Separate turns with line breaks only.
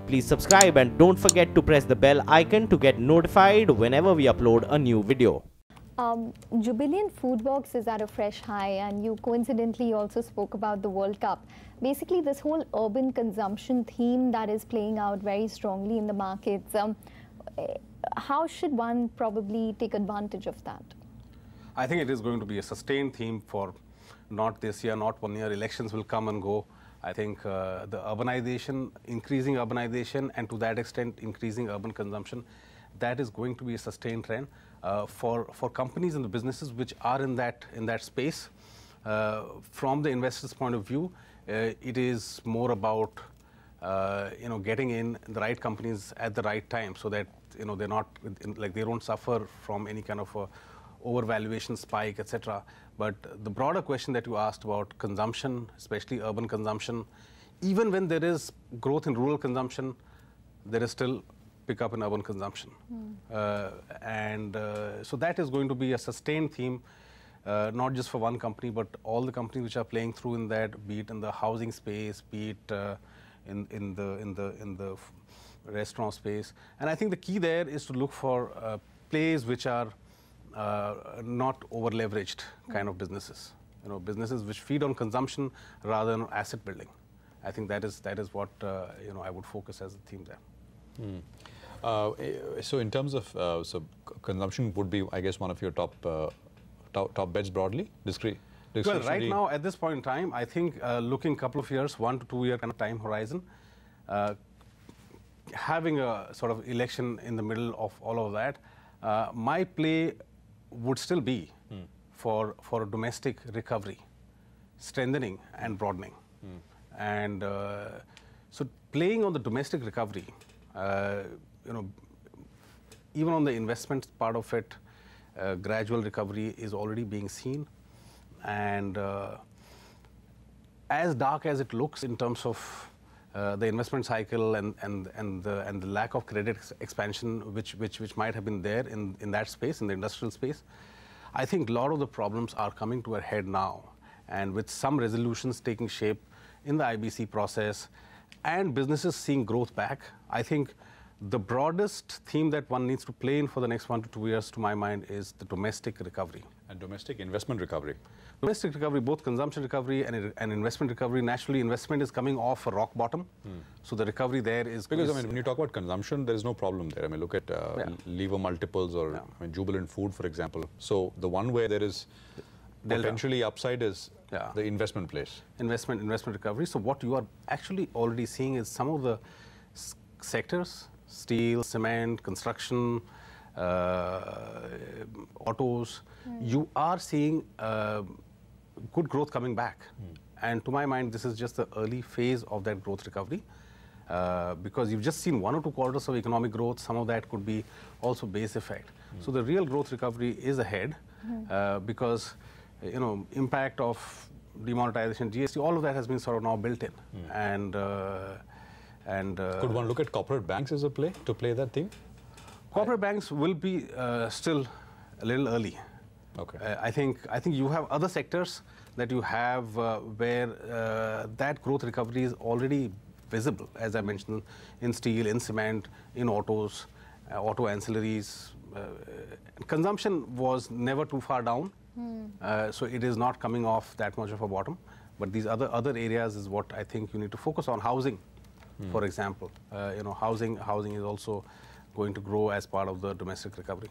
Please subscribe and don't forget to press the bell icon to get notified whenever we upload a new video.
Jubilant food box is at a fresh high, and you coincidentally also spoke about the World Cup. Basically, this whole urban consumption theme that is playing out very strongly in the markets. How should one probably take advantage of that?
I think it is going to be a sustained theme for not this year, not 1 year. Elections will come and go. I think the urbanization, increasing urbanization, and to that extent increasing urban consumption, that is going to be a sustained trend for companies and the businesses which are in that space. From the investors' point of view, it is more about getting in the right companies at the right time, so that they're not they don't suffer from any kind of overvaluation spike, etc. But the broader question that you asked about consumption, especially urban consumption, even when there is growth in rural consumption, there is still pickup in urban consumption. So that is going to be a sustained theme, not just for one company, but all the companies which are playing through in that, be it in the housing space, be it in the restaurant space. And I think the key there is to look for plays which are not over leveraged kind of businesses, businesses which feed on consumption rather than asset building. I think that is what I would focus as a theme there.
So in terms of so consumption would be, I guess, one of your top bets broadly,
Well, right now at this point in time, I think looking a couple of years, 1 to 2 year kind of time horizon, having a sort of election in the middle of all of that, my play would still be for a domestic recovery, strengthening and broadening. And so playing on the domestic recovery, even on the investment part of it, gradual recovery is already being seen. And as dark as it looks in terms of the investment cycle and the lack of credit expansion which might have been there in that space, in the industrial space, I think a lot of the problems are coming to a head now, and with some resolutions taking shape in the IBC process and businesses seeing growth back, I think the broadest theme that one needs to play in for the next 1 to 2 years, to my mind, is the domestic recovery.
And domestic investment recovery.
Domestic recovery, both consumption recovery and investment recovery. Naturally, investment is coming off a rock bottom, so the recovery there is...
Because, when you talk about consumption, there is no problem there. Look at lever multiples or Jubilant Food, for example. So the one where there is potentially upside is the investment place. Investment
recovery. So what you are actually already seeing is some of the sectors, steel, cement, construction, autos, you are seeing good growth coming back. And to my mind, this is just the early phase of that growth recovery, because you've just seen 1 or 2 quarters of economic growth. Some of that could be also base effect. So the real growth recovery is ahead, because impact of demonetization, GST, all of that has been sort of now built in.
Could one look at corporate banks as a play to play that theme?
Corporate banks will be still a little early.
Okay.
I think you have other sectors that you have where that growth recovery is already visible, as I mentioned, in steel, in cement, in autos, auto ancillaries. Consumption was never too far down, so it is not coming off that much of a bottom. But these other areas is what I think you need to focus on. Housing, for example, housing is also going to grow as part of the domestic recovery.